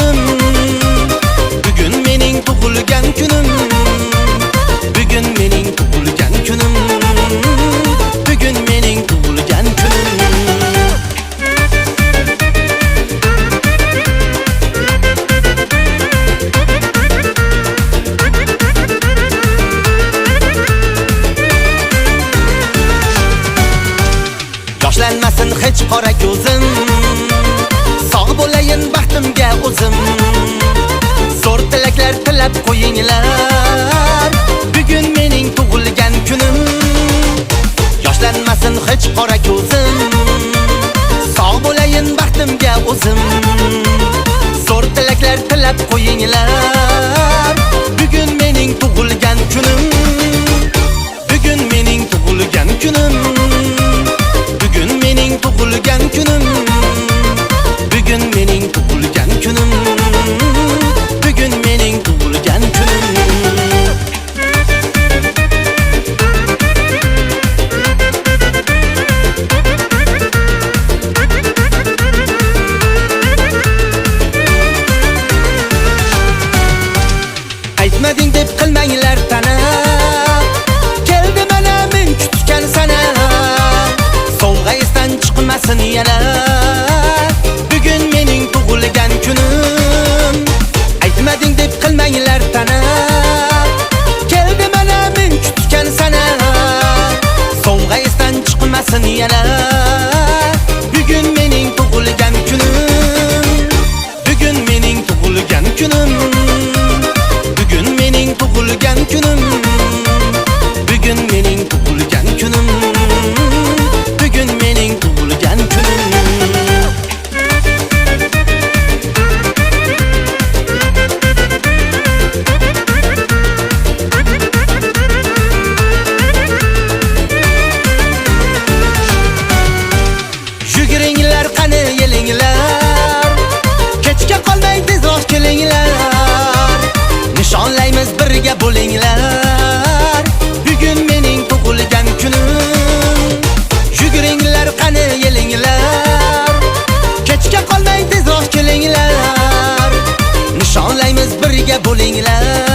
kunim. Bugun mening tug'ilgan kunim. Bugun mening tug'ilgan kunim. Bugun mening tug'ilgan kunim. Yoshlanmasin hech qora ko'zim. Sog' bo'layin baxtimga o'zim. Zo'r tilaklar tilab qo'yinglar. Bugun mening tug'ilgan kunim. Yoshlanmasin hech qora ko'zim. Sog' bo'layin baxtimga o'zim. Zo'r tilaklar tilab qo'yinglar. Bugun mening tug'ilgan kunim. Bugun mening tug'ilgan kunim. Bugun mening tug'ilgan kunim. Bugun mening tug'ilgan kunim. Bugun mening tug'ilgan kunim. Aytmading deb qilmanglar tana. Keldi mana men kutgan sana. Sovg'a esdan chiqmasin yana. Bugun mening tug'ilgan kunim. Aytmading deb qilmanglar tana. Keldi mana men kutgan sana. Sovg'a esdan chiqmasin yana. Bugun mening tug'ilgan kunim. Bugun mening tug'ilgan kunim. Bugun mening tug'ilgan kunim. Bugun mening tug'ilgan kunim. Bugun mening tug'ilgan kunim. Yuguringlar qani yelinglar. Kechga qolmay tezroq kelinglar. Nishonlaymiz birga bo'linglar. Bugun mening tug'ilgan kunim. Yuguringlar qani yelinglar. Kechga qolmay tezroq kelinglar. Nishonlaymiz birga bo'linglar.